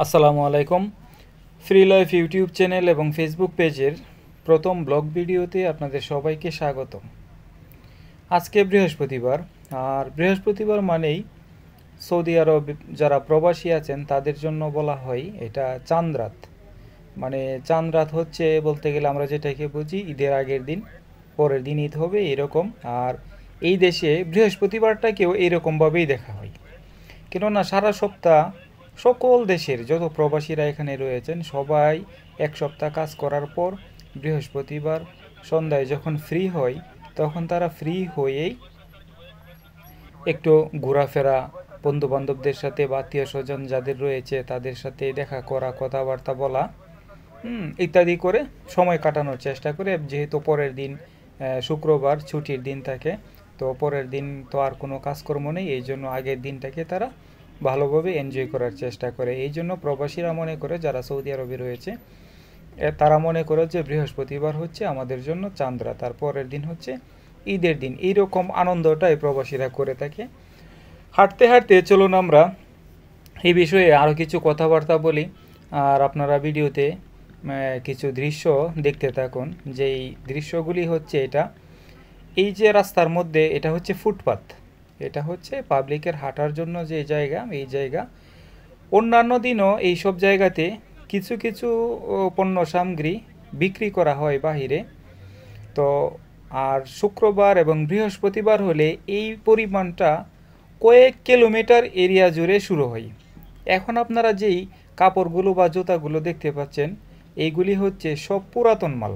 আসসালামু আলাইকুম। Free life YouTube channel এবং ফেসবুক পেজের প্রথম ব্লগ ভিডিওতে আপনাদের সবাইকে স্বাগত। আজকে বৃহস্পতিবার, আর বৃহস্পতিবার মানেই সৌদি আরব যারা প্রবাসী আছেন তাদের জন্য বলা হয় এটা চাঁদ রাত। মানে চাঁদ রাত হচ্ছে বলতে গেলে আমরা যেটাকে বুঝি ঈদের আগের দিন, পরের দিন ঈদ হবে এরকম। আর এই দেশে বৃহস্পতিবারটাকেও এইরকমভাবেই দেখা হয়, কেননা সারা সপ্তাহ সকল দেশের যত প্রবাসীরা এখানে রয়েছেন সবাই এক সপ্তাহ কাজ করার পর বৃহস্পতিবার সন্ধ্যায় যখন ফ্রি হয় তখন তারা ফ্রি হয়েই একটু ঘোরাফেরা, বন্ধুবান্ধবদের সাথে বা আত্মীয় স্বজন যাদের রয়েছে তাদের সাথে দেখা করা, কথাবার্তা বলা ইত্যাদি করে সময় কাটানোর চেষ্টা করে। যেহেতু পরের দিন শুক্রবার ছুটির দিন থাকে, তো পরের দিন তো আর কোনো কাজকর্ম নেই, এই জন্য আগের দিনটাকে তারা ভালোভাবে এনজয় করার চেষ্টা করে। এই জন্য প্রবাসীরা মনে করে, যারা সৌদি আরবে রয়েছে তারা মনে করে যে বৃহস্পতিবার হচ্ছে আমাদের জন্য চাঁদরা, তার পরের দিন হচ্ছে ঈদের দিন। এইরকম আনন্দটাই প্রবাসীরা করে থাকে। হাঁটতে হাঁটতে চলুন আমরা এই বিষয়ে আরও কিছু কথাবার্তা বলি, আর আপনারা ভিডিওতে কিছু দৃশ্য দেখতে থাকুন। যেই দৃশ্যগুলি হচ্ছে এই যে রাস্তার মধ্যে এটা হচ্ছে ফুটপাত, এটা হচ্ছে পাবলিকের হাঁটার জন্য যে জায়গা, এই জায়গা। অন্যান্য দিনও এই সব জায়গাতে কিছু কিছু পণ্য সামগ্রী বিক্রি করা হয় বাহিরে। তো আর শুক্রবার এবং বৃহস্পতিবার হলে এই পরিমাণটা কয়েক কিলোমিটার এরিয়া জুড়ে শুরু হয়। এখন আপনারা যেই কাপড়গুলো বা জুতাগুলো দেখতে পাচ্ছেন এইগুলি হচ্ছে সব পুরাতন মাল,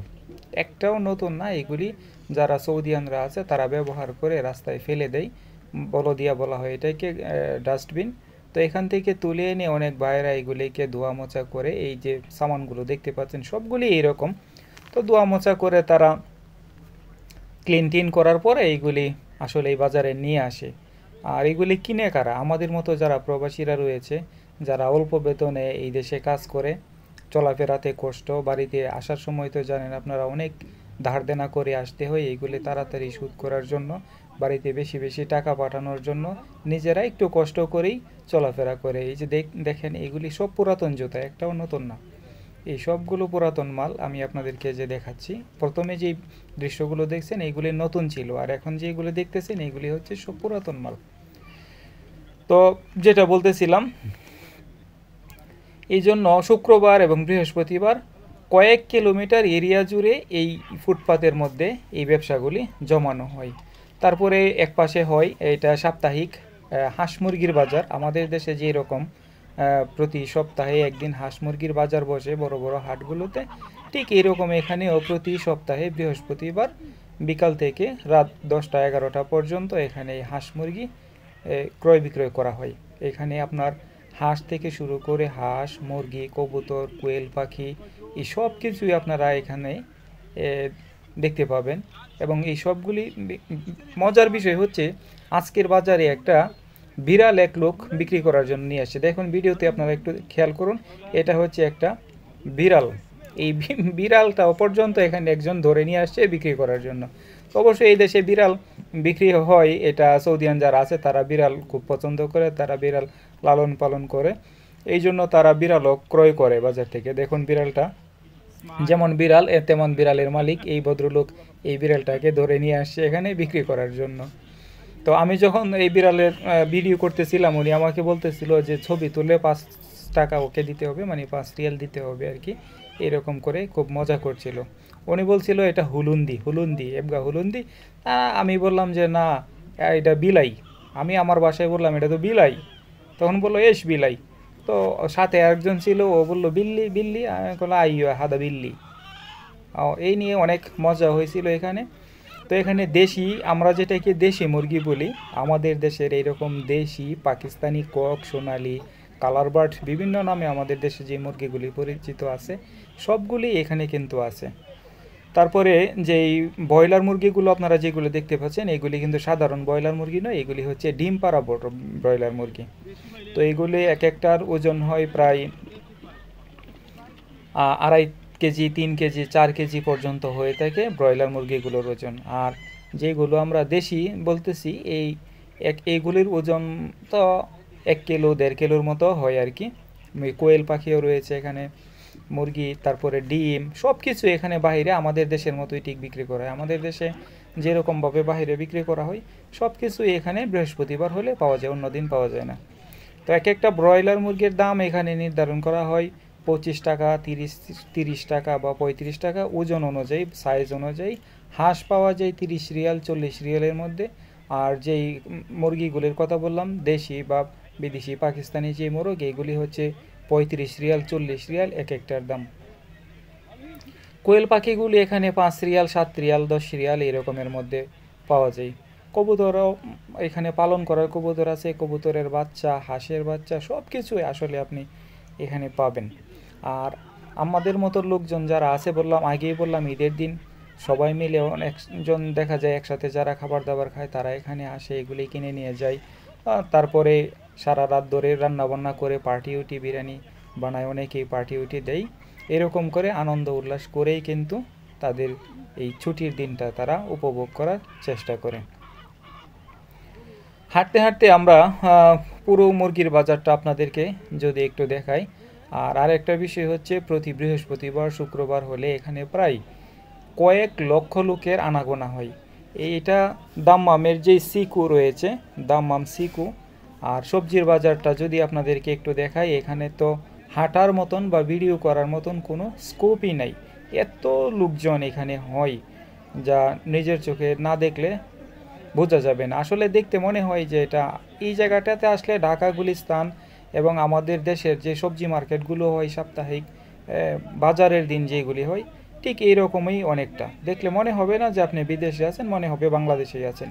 একটাও নতুন না। এগুলি যারা সৌদিয়ানরা আছে তারা ব্যবহার করে রাস্তায় ফেলে দেয়, বলদিয়া বলা হয় এটাকে, ডাস্টবিন। তো এখান থেকে তুলে এনে অনেক ভাইয়েরা এগুলিকে ধোয়া মোছা করে, এই যে সামানগুলো দেখতে পাচ্ছেন সবগুলি এইরকম, তো ধোয়া মোছা করে তারা ক্লিন টিন করার পরে এইগুলি আসলে এই বাজারে নিয়ে আসে। আর এগুলি কিনে কারা? আমাদের মতো যারা প্রবাসীরা রয়েছে, যারা অল্প বেতনে এই দেশে কাজ করে, চলাফেরাতে কষ্ট, বাড়িতে আসার সময় তো জানেন আপনারা অনেক ধার দেনা করে আসতে হয় এইগুলি তাড়াতাড়ি শোধ করার জন্য, বাড়িতে বেশি বেশি টাকা পাঠানোর জন্য নিজেরা একটু কষ্ট করেই চলাফেরা করে। এই যে দেখেন এইগুলি সব পুরাতন জুতা, একটাও নতুন না। এই সবগুলো পুরাতন মাল আমি আপনাদেরকে যে দেখাচ্ছি, প্রথমে যে দৃশ্যগুলো দেখছেন এইগুলি নতুন ছিল, আর এখন যেগুলো দেখতেছেন এইগুলি হচ্ছে সব পুরাতন মাল। তো যেটা বলতেছিলাম, এই জন্য শুক্রবার এবং বৃহস্পতিবার কয়েক কিলোমিটার এরিয়া জুড়ে এই ফুটপাতের মধ্যে এই ব্যবসাগুলি জমানো হয়। তারপরে এক পাশে হয় এটা সাপ্তাহিক হাঁস মুরগির বাজার। আমাদের দেশে যেই রকম প্রতি সপ্তাহে একদিন হাঁস মুরগির বাজার বসে বড় বড় হাটগুলোতে, ঠিক এরকম এখানেও প্রতি সপ্তাহে বৃহস্পতিবার বিকাল থেকে রাত 10টা-11টা পর্যন্ত এখানে হাঁস মুরগি ক্রয় বিক্রয় করা হয়। এখানে আপনার হাঁস থেকে শুরু করে হাঁস, মুরগি, কবুতর, কোয়েল পাখি, এই সব কিছুই আপনারা এখানে দেখতে পাবেন। এবং এই সবগুলি মজার বিষয় হচ্ছে আজকের বাজারে একটা বিড়াল এক লোক বিক্রি করার জন্য নিয়ে আসছে। দেখুন ভিডিওতে আপনারা একটু খেয়াল করুন, এটা হচ্ছে একটা বিড়াল। এই বিড়ালটাও পর্যন্ত এখানে একজন ধরে নিয়ে আসছে বিক্রি করার জন্য। অবশ্যই এই দেশে বিড়াল বিক্রি হয়, এটা সৌদিয়ান যারা আছে তারা বিড়াল খুব পছন্দ করে, তারা বিড়াল লালন পালন করে, এই জন্য তারা বিড়ালও ক্রয় করে বাজার থেকে। দেখুন বিড়ালটা যেমন বিড়াল তেমন বিড়ালের মালিক এই ভদ্রলোক এই বিড়ালটাকে ধরে নিয়ে আসছে এখানে বিক্রি করার জন্য। তো আমি যখন এই বিড়ালের ভিডিও করতেছিলাম উনি আমাকে বলতেছিল যে ছবি তুলে 5 টাকা ওকে দিতে হবে, মানে 5 রিয়াল দিতে হবে আর কি, এরকম করে খুব মজা করছিল। উনি বলছিল এটা হুলুন্দি, হুলুন্দি এবগা হুলুন্দি। আমি বললাম যে না, এটা বিলাই। আমি আমার বাসায় বললাম এটা তো বিলাই, তখন বললো এস বিলাই। তো সাথে একজন ছিল, ও বললো বিল্লি বিল্লি, আমি বললাম আইয়া হাদা বিল্লি। এই নিয়ে অনেক মজা হয়েছিল এখানে। তো এখানে দেশি, আমরা যেটাকে দেশি মুরগি বলি, আমাদের দেশের এইরকম দেশি, পাকিস্তানি কক, সোনালি, কালার বার্ড, বিভিন্ন নামে আমাদের দেশে যে মুরগিগুলি পরিচিত আছে সবগুলি এখানে কিন্তু আছে। তারপরে যেই ব্রয়লার মুরগিগুলো আপনারা যেগুলো দেখতে পাচ্ছেন এগুলি কিন্তু সাধারণ ব্রয়লার মুরগি নয়, এগুলি হচ্ছে ডিম পাড়া ব্রয়লার মুরগি। তো এইগুলি এক একটার ওজন হয় প্রায় 2.5 কেজি, 3 কেজি, 4 কেজি পর্যন্ত হয়ে থাকে ব্রয়লার মুরগিগুলোর ওজন। আর যেগুলো আমরা দেশি বলতেছি এইগুলির ওজন তো 1 কিলো 1.5 কিলোর মতো হয় আর কি। কোয়েল পাখিও রয়েছে এখানে, মুরগি, তারপরে ডিম, সব কিছু এখানে বাইরে আমাদের দেশের মতোই ঠিক বিক্রি করা হয়। আমাদের দেশে যেরকমভাবে বাইরে বিক্রি করা হয় সব কিছুই এখানে বৃহস্পতিবার হলে পাওয়া যায়, অন্য দিন পাওয়া যায় না। তো এক একটা ব্রয়লার মুরগির দাম এখানে নির্ধারণ করা হয় 25 টাকা, 30 টাকা বা 35 টাকা, ওজন অনুযায়ী, সাইজ অনুযায়ী। হাঁস পাওয়া যায় 30 রিয়াল, 40 রিয়ালের মধ্যে। আর যেই মুরগিগুলির কথা বললাম, দেশি বা বিদেশি পাকিস্তানি যে মোরগ, এইগুলি হচ্ছে 35 রিয়াল, 40 রিয়াল এক একটার দাম। কোয়েল পাখিগুলি এখানে 5 রিয়াল, 7 রিয়াল, 10 রিয়াল এরকমের মধ্যে পাওয়া যায়। কবুতরও এখানে পালন করার কবুতর আছে, কবুতরের বাচ্চা, হাঁসের বাচ্চা, সব কিছুই আসলে আপনি এখানে পাবেন। আর আমাদের মতো লোকজন যারা আছে, আগেই বললাম ঈদের দিন সবাই মিলে অনেকজন দেখা যায় একসাথে যারা খাবার দাবার খায় তারা এখানে আসে, এগুলি কিনে নিয়ে যায়। তারপরে সারা রাত ধরে রান্নাবান্না করে পার্টি উটি বিরিয়ানি বানায়, অনেকেই পার্টি উটি দেয়। এরকম করে আনন্দ উল্লাস করেই কিন্তু তাদের এই ছুটির দিনটা তারা উপভোগ করার চেষ্টা করে। হাঁটতে হাঁটতে আমরা পুরো মুরগির বাজারটা আপনাদেরকে যদি একটু দেখাই। আর আরেকটা বিষয় হচ্ছে, প্রতি বৃহস্পতিবার শুক্রবার হলে এখানে প্রায় কয়েক লক্ষ লোকের আনাগোনা হয়। এইটা দাম্মামের যে সিকু রয়েছে, দাম্মাম সিকু। আর সবজির বাজারটা যদি আপনাদেরকে একটু দেখাই, এখানে তো হাঁটার মতন বা ভিডিও করার মতন কোনো স্কোপই নাই, এত লোকজন এখানে হয় যা নিজের চোখে না দেখলে বোঝা যাবে না। আসলে দেখতে মনে হয় যে এটা, এই জায়গাটাতে আসলে ঢাকা গুলিস্তান এবং আমাদের দেশের যে সবজি মার্কেটগুলো হয় সাপ্তাহিক, বাজারের দিন যেগুলি হয়, ঠিক এইরকমই অনেকটা। দেখলে মনে হবে না যে আপনি বিদেশে আছেন, মনে হবে বাংলাদেশেই আছেন।